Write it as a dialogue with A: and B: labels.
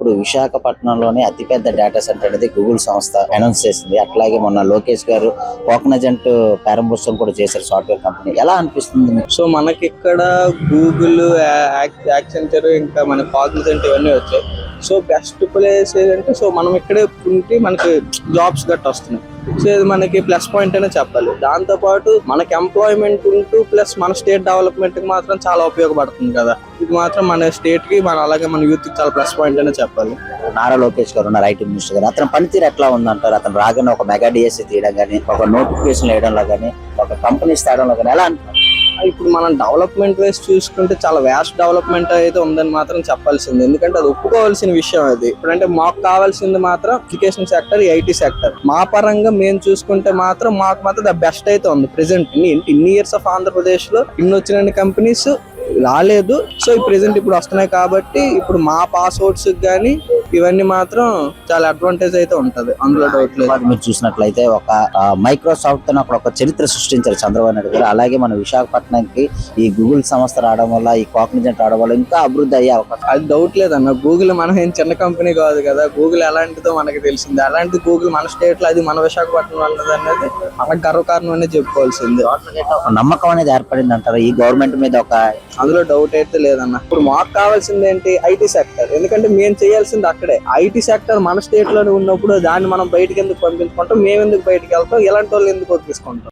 A: ఇప్పుడు విశాఖపట్నంలోనే అతిపెద్ద data centre అనేది గూగుల్ సంస్థ అనౌన్స్ చేసింది. అట్లాగే మొన్న లోకేష్ గారు కోకనజెంట్ ప్రారంభోత్సవం కూడా చేశారు సాఫ్ట్వేర్ కంపెనీ. ఎలా అనిపిస్తుంది మీకు?
B: సో మనకి ఇక్కడ గూగుల్, యాక్సెంచర్, ఇంకా మన కాగ్నిజెంట్ ఇవన్నీ వచ్చాయి. సో బెస్ట్ ప్లేస్ ఏదంటే సో మనం ఇక్కడే ఉంటే మనకి జాబ్స్ గట్ట వస్తున్నాయి. సో ఇది మనకి ప్లస్ పాయింట్ అనే చెప్పాలి. దాంతో పాటు మనకి ఎంప్లాయ్మెంట్ ఉంటూ ప్లస్ మన స్టేట్ డెవలప్మెంట్ కి మాత్రం చాలా ఉపయోగపడుతుంది కదా. ఇది మాత్రం మన స్టేట్ కి అలాగే మన యూత్ కి చాలా ప్లస్ పాయింట్ అనే చెప్పాలి.
A: నారా లోకేష్ గారు ఉన్నారు, ఐటీ మినిస్టర్ గారు. అతని పనితీరు ఎట్లా ఉందంటారు? అతను రాగానే ఒక మెగా డిఎస్సీ తీయడం కానీ, ఒక నోటిఫికేషన్ వేయడంలో కానీ, ఒక కంపెనీస్ తేడంలో కానీ ఎలా అంటారు?
B: ఇప్పుడు మనం డెవలప్మెంట్ వైస్ చూసుకుంటే చాలా వ్యాస్ట్ డెవలప్మెంట్ అయితే ఉందని మాత్రం చెప్పాల్సింది. ఎందుకంటే అది ఒప్పుకోవాల్సిన విషయం. అది ఇప్పుడంటే మాకు కావాల్సింది మాత్రం ఎడ్యుకేషన్ సెక్టర్, ఐటీ సెక్టర్. మా పరంగా మేము చూసుకుంటే మాత్రం మాకు మాత్రం ద బెస్ట్ అయితే ఉంది. ప్రెసెంట్ ఇన్ని ఇయర్స్ ఆఫ్ ఆంధ్రప్రదేశ్ లో ఇన్ని వచ్చిన కంపెనీస్ రాలేదు. సో ఈ ప్రెసెంట్ ఇప్పుడు వస్తున్నాయి కాబట్టి ఇప్పుడు మా పాస్వర్డ్స్ కానీ ఇవన్నీ మాత్రం చాలా అడ్వాంటేజ్ అయితే ఉంటది, అందులో డౌట్ లేదు.
A: మీరు చూసినట్లయితే ఒక మైక్రోసాఫ్ట్ తో అక్కడ ఒక చరిత్ర సృష్టించారు చంద్రబాబు నాయుడు గారు. అలాగే మన విశాఖపట్నంకి ఈ గూగుల్ సంస్థ రావడం వల్ల, ఈ కాగ్నిజెంట్ రావడం వల్ల ఇంకా అభివృద్ధి అయ్యే అవకాశం.
B: అది డౌట్ లేదన్న. గూగుల్ మనం ఏం చిన్న కంపెనీ కాదు కదా. గూగుల్ ఎలాంటిదో మనకి తెలిసింది. అలాంటి గూగుల్ మన స్టేట్ లో, అది మన విశాఖపట్నం అన్నది అనేది మనకు గర్వకారణం అనేది చెప్పుకోవాల్సింది.
A: ఒక నమ్మకం అనేది ఏర్పడింది అంటారు ఈ గవర్నమెంట్ మీద.
B: అందులో డౌట్ అయితే లేదన్న. ఇప్పుడు మాకు కావాల్సింది ఏంటి? IT sector. ఎందుకంటే మేము చేయాల్సింది అక్కడే. ఐటీ సెక్టర్ మన స్టేట్ లోనే ఉన్నప్పుడు దాన్ని మనం బయటకు ఎందుకు పంపించుకుంటాం? మేము ఎందుకు బయటకు వెళ్తాం? ఇలాంటి వాళ్ళు ఎందుకు తీసుకుంటాం?